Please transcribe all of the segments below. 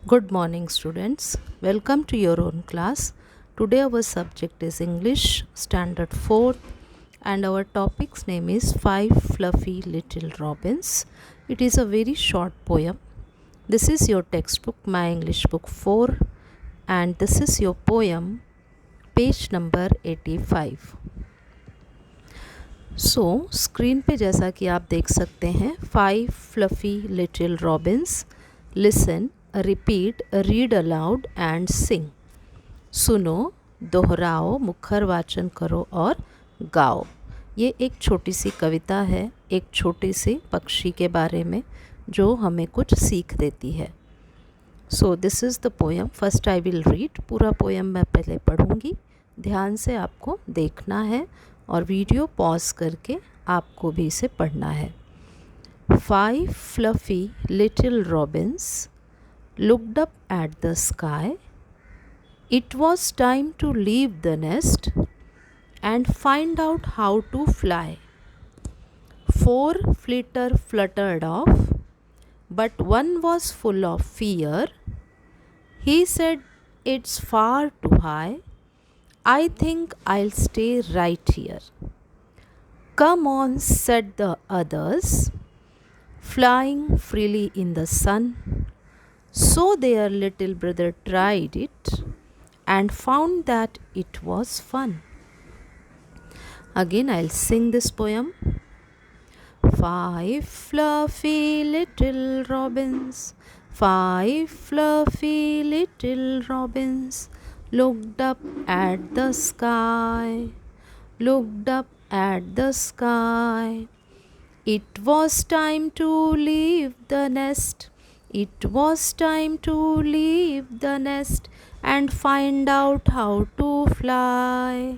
Good morning, students. Welcome to your own class. Today, our subject is English Standard 4, and our topic's name is Five Fluffy Little Robins. It is a very short poem. This is your textbook, My English Book 4, and this is your poem, page number 85. So, screen पे जैसा कि आप देख सकते हैं, 5 fluffy little robins. Listen, repeat, read aloud and sing. सुनो, दोहराओ, मुखर वाचन करो और गाओ. ये एक छोटी सी कविता है एक छोटी सी पक्षी के बारे में जो हमें कुछ सीख देती है. So this is the poem. First I will read. पूरा पोएम मैं पहले पढ़ूँगी. ध्यान से आपको देखना है और वीडियो पॉज करके आपको भी इसे पढ़ना है. 5 fluffy little robins looked up at the sky. It was time to leave the nest and find out how to fly. 4 fluttered off, but one was full of fear. He said, "It's far too high. I think I'll stay right here." "Come on," said the others, flying freely in the sun. So their little brother tried it and found that it was fun. Again, I'll sing this poem. 5 fluffy little robins, 5 fluffy little robins looked up at the sky, looked up at the sky. It was time to leave the nest. It was time to leave the nest and find out how to fly,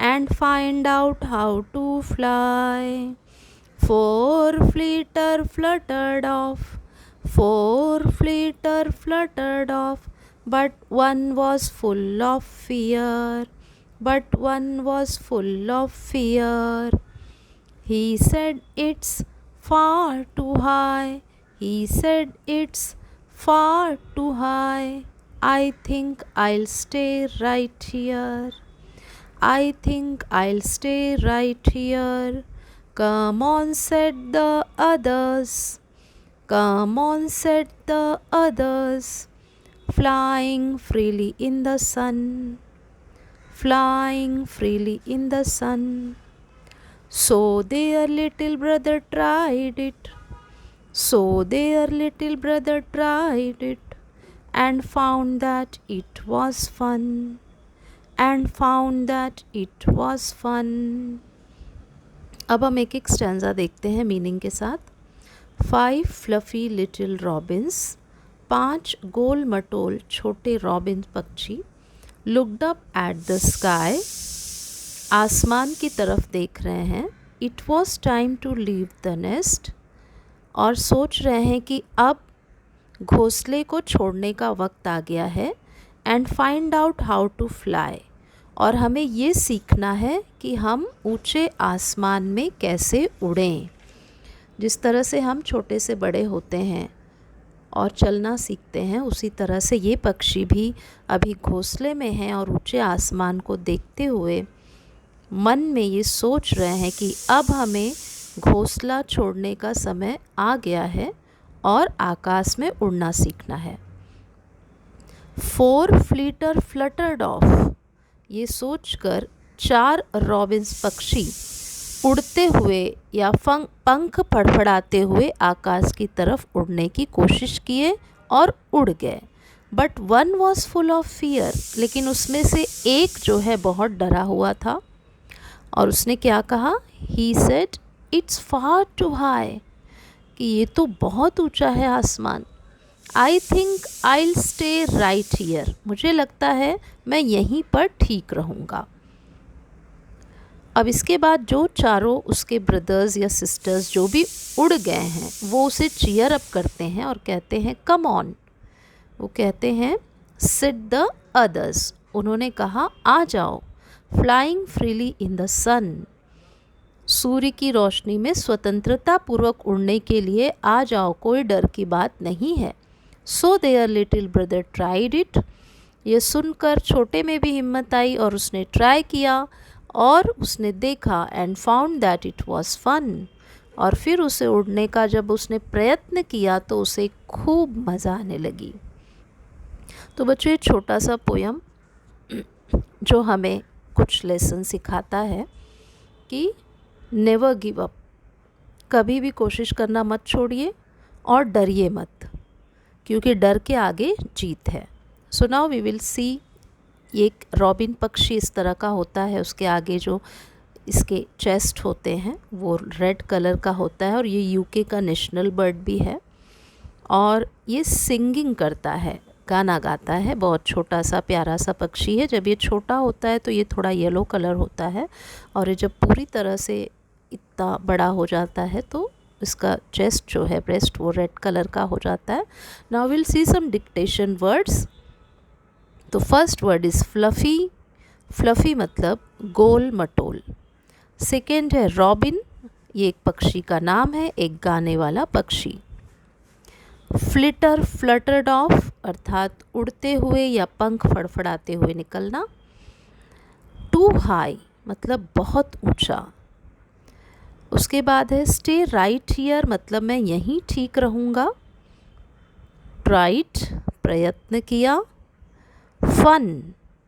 and find out how to fly. 4 fluttered off, 4 fluttered off, but one was full of fear, but one was full of fear. He said, "It's far too high." He said, "It's far too high. I think I'll stay right here. I think I'll stay right here." "Come on," said the others. "Come on," said the others, flying freely in the sun, flying freely in the sun. So their little brother tried it. So their little brother tried it and found that it was fun, and found that it was fun. अब हम एक एक stanza देखते हैं meaning के साथ. 5 fluffy little robins, 5 गोल मटोल छोटे रॉबिन पक्षी, looked up at the sky, आसमान की तरफ देख रहे हैं. It was time to leave the nest, और सोच रहे हैं कि अब घोंसले को छोड़ने का वक्त आ गया है. And find out how to fly, और हमें ये सीखना है कि हम ऊंचे आसमान में कैसे उड़ें. जिस तरह से हम छोटे से बड़े होते हैं और चलना सीखते हैं, उसी तरह से ये पक्षी भी अभी घोंसले में हैं और ऊंचे आसमान को देखते हुए मन में ये सोच रहे हैं कि अब हमें घोंसला छोड़ने का समय आ गया है और आकाश में उड़ना सीखना है. 4 fluttered off, ये सोचकर 4 रॉबिन्स पक्षी उड़ते हुए या पंख फड़फड़ाते हुए आकाश की तरफ उड़ने की कोशिश किए और उड़ गए. But one was full of fear, लेकिन उसमें से एक जो है बहुत डरा हुआ था और उसने क्या कहा. He said, "It's far too high", कि ये तो बहुत ऊंचा है आसमान. "I think I'll stay right here", मुझे लगता है मैं यहीं पर ठीक रहूँगा. अब इसके बाद जो चारों उसके ब्रदर्स या सिस्टर्स जो भी उड़ गए हैं वो उसे चीयर अप करते हैं और कहते हैं कम ऑन. वो कहते हैं सिट द अदर्स, उन्होंने कहा आ जाओ. फ्लाइंग फ्रीली इन द सन, सूर्य की रोशनी में स्वतंत्रता पूर्वक उड़ने के लिए आ जाओ, कोई डर की बात नहीं है. So their little brother tried it. ये सुनकर छोटे में भी हिम्मत आई और उसने ट्राई किया और उसने देखा and found that it was fun. और फिर उसे उड़ने का जब उसने प्रयत्न किया तो उसे खूब मज़ा आने लगी। तो बच्चों ये छोटा सा पोयम जो हमें कुछ लेसन सिखाता है कि नेवर गिव अप, कभी भी कोशिश करना मत छोड़िए और डरिए मत, क्योंकि डर के आगे जीत है। So now we will see, एक रॉबिन पक्षी इस तरह का होता है, उसके आगे जो इसके चेस्ट होते हैं वो रेड कलर का होता है और ये यूके का नेशनल बर्ड भी है और ये सिंगिंग करता है, गाना गाता है। बहुत छोटा सा प्यारा सा पक्षी है। जब ये छोटा होता है तो ये थोड़ा येलो कलर होता है और ये जब पूरी तरह से इतना बड़ा हो जाता है तो इसका चेस्ट जो है, ब्रेस्ट, वो रेड कलर का हो जाता है। Now will see some dictation words. तो first word is fluffy. Fluffy मतलब गोल मटोल। सेकेंड है रॉबिन, ये एक पक्षी का नाम है, एक गाने वाला पक्षी। फ्लिटर, फ्लटर्ड ऑफ अर्थात उड़ते हुए या पंख फड़फड़ाते हुए निकलना। टू हाई मतलब बहुत ऊंचा। उसके बाद है स्टे राइट हियर मतलब मैं यहीं ठीक रहूँगा। ट्राइड प्रयत्न किया। फन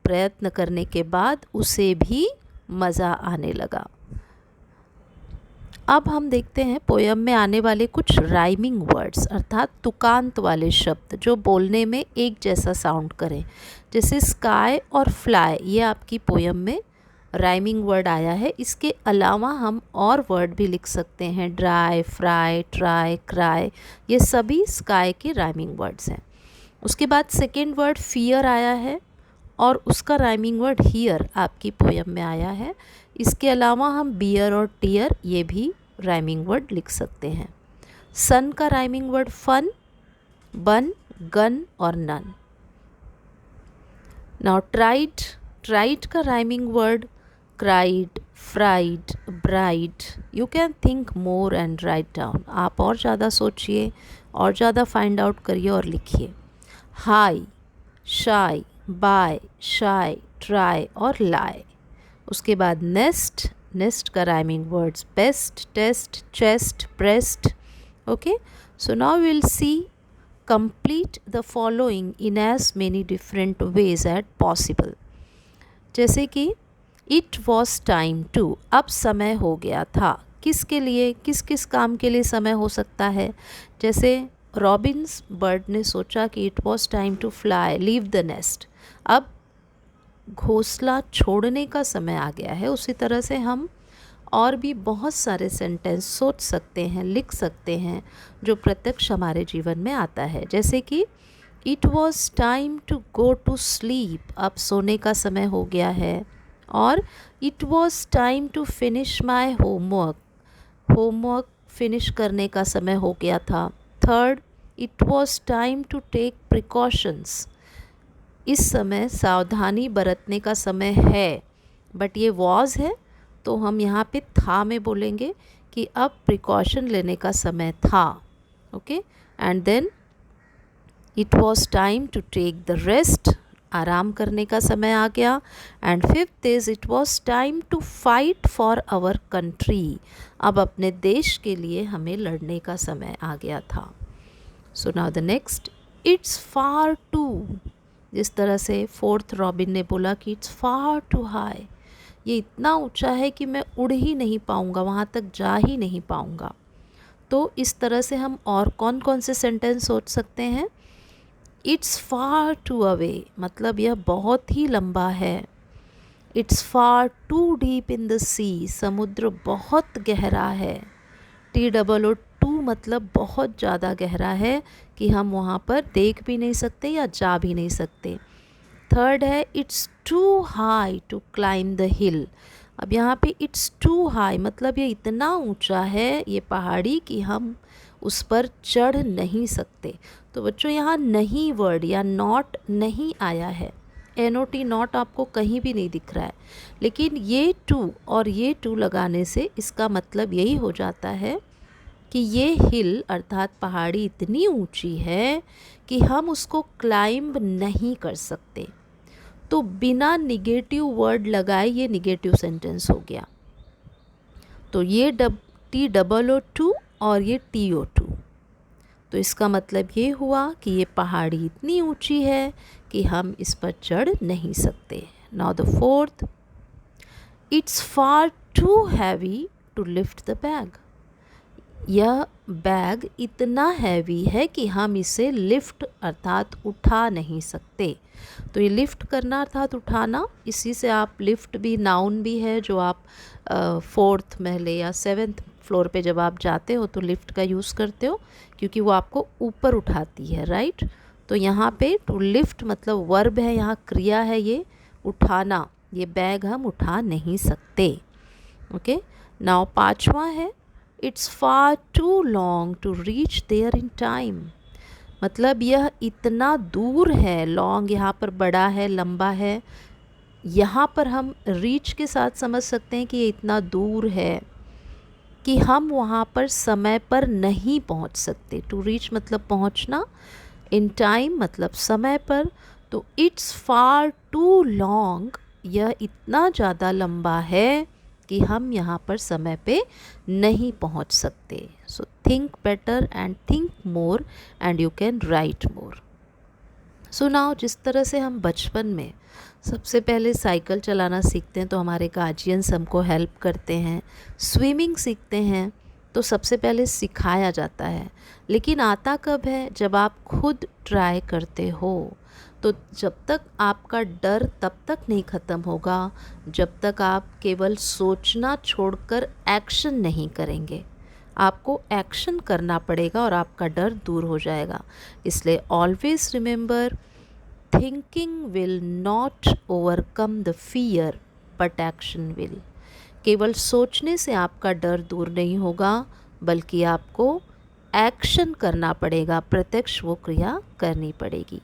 प्रयत्न करने के बाद उसे भी मज़ा आने लगा। अब हम देखते हैं पोयम में आने वाले कुछ राइमिंग वर्ड्स अर्थात तुकांत वाले शब्द जो बोलने में एक जैसा साउंड करें। जैसे स्काई और फ्लाई, ये आपकी पोयम में राइमिंग वर्ड आया है। इसके अलावा हम और वर्ड भी लिख सकते हैं, ड्राई, फ्राई, ट्राई, क्राई, ये सभी स्काई के राइमिंग वर्ड्स हैं। उसके बाद सेकेंड वर्ड फियर आया है और उसका राइमिंग वर्ड हियर आपकी पोयम में आया है। इसके अलावा हम बियर और टीयर, ये भी राइमिंग वर्ड लिख सकते हैं। सन का राइमिंग वर्ड फन, बन, गन और नन। नाउ ट्राइड, ट्राइड का rhyming word cried, fried, bride. You can think more and write down. आप और ज़्यादा सोचिए और ज़्यादा फाइंड आउट करिए और लिखिए। हाई, शाई, बाय, शाई, ट्राई और लाई। उसके बाद नेस्ट, नेस्ट का rhyming words best, test, chest, breast. Okay, so now will see complete the following in as many different ways as possible. जैसे कि इट वॉज टाइम टू, अब समय हो गया था। किसके लिए, किस किस काम के लिए समय हो सकता है। जैसे रॉबिन्स बर्ड ने सोचा कि it was time to fly, leave the nest, अब घोंसला छोड़ने का समय आ गया है। उसी तरह से हम और भी बहुत सारे सेंटेंस सोच सकते हैं, लिख सकते हैं जो प्रत्यक्ष हमारे जीवन में आता है। जैसे कि it was time to go to sleep, अब सोने का समय हो गया है। और it was time to finish my homework, homework finish करने का समय हो गया था। Third, it was time to take precautions, इस समय सावधानी बरतने का समय है। बट ये वॉज है तो हम यहाँ पे था में बोलेंगे कि अब प्रिकॉशन लेने का समय था। Okay, and then it was time to take the rest, आराम करने का समय आ गया। And fifth is it was time to fight for our country, अब अपने देश के लिए हमें लड़ने का समय आ गया था। So now the next, it's far too, जिस तरह से फोर्थ रॉबिन ने बोला कि इट्स फार टू हाई, ये इतना ऊंचा है कि मैं उड़ ही नहीं पाऊँगा, वहाँ तक जा ही नहीं पाऊँगा। तो इस तरह से हम और कौन कौन से सेंटेंस सोच सकते हैं। इट्स फार टू अवे मतलब यह बहुत ही लंबा है। It's far too deep in the sea, समुद्र बहुत गहरा है। TOO टू मतलब बहुत ज़्यादा गहरा है कि हम वहाँ पर देख भी नहीं सकते या जा भी नहीं सकते। थर्ड है it's too high to climb the hill, अब यहाँ पे इट्स टू हाई मतलब ये इतना ऊंचा है ये पहाड़ी कि हम उस पर चढ़ नहीं सकते। तो बच्चों यहाँ नहीं वर्ड या नॉट नहीं आया है, NOT नॉट आपको कहीं भी नहीं दिख रहा है, लेकिन ये टू और ये टू लगाने से इसका मतलब यही हो जाता है कि ये हिल अर्थात पहाड़ी इतनी ऊंची है कि हम उसको क्लाइंब नहीं कर सकते, तो बिना निगेटिव वर्ड लगाए ये निगेटिव सेंटेंस हो गया। तो ये TOO और ये TO2, तो इसका मतलब ये हुआ कि ये पहाड़ी इतनी ऊंची है कि हम इस पर चढ़ नहीं सकते। Now the fourth, it's far too heavy to lift the bag. यह बैग इतना हैवी है कि हम इसे लिफ्ट अर्थात उठा नहीं सकते। तो ये लिफ्ट करना अर्थात उठाना, इसी से आप लिफ्ट भी नाउन भी है, जो आप 4th महले या 7th फ्लोर पे जब आप जाते हो तो लिफ्ट का यूज़ करते हो, क्योंकि वो आपको ऊपर उठाती है, राइट। तो यहाँ पे टू लिफ्ट मतलब वर्ब है, यहाँ क्रिया है ये उठाना, ये बैग हम उठा नहीं सकते। ओके, नाउ 5वां है, it's far too long to reach there in time. मतलब यह इतना दूर है, लॉन्ग यहाँ पर बड़ा है, लंबा है, यहाँ पर हम रीच के साथ समझ सकते हैं कि ये इतना दूर है कि हम वहाँ पर समय पर नहीं पहुँच सकते। टू रीच मतलब पहुँचना, इन टाइम मतलब समय पर। तो इट्स फार टू लॉन्ग, यह इतना ज़्यादा लंबा है कि हम यहाँ पर समय पे नहीं पहुँच सकते। So think better and think more and you can write more. So now जिस तरह से हम बचपन में सबसे पहले साइकिल चलाना सीखते हैं तो हमारे गार्जियंस हमको हेल्प करते हैं, स्विमिंग सीखते हैं तो सबसे पहले सिखाया जाता है, लेकिन आता कब है, जब आप खुद ट्राई करते हो। तो जब तक आपका डर तब तक नहीं ख़त्म होगा जब तक आप केवल सोचना छोड़कर एक्शन नहीं करेंगे। आपको एक्शन करना पड़ेगा और आपका डर दूर हो जाएगा। इसलिए always remember, thinking will not overcome the fear but action will. केवल सोचने से आपका डर दूर नहीं होगा, बल्कि आपको एक्शन करना पड़ेगा, प्रत्यक्ष वो क्रिया करनी पड़ेगी।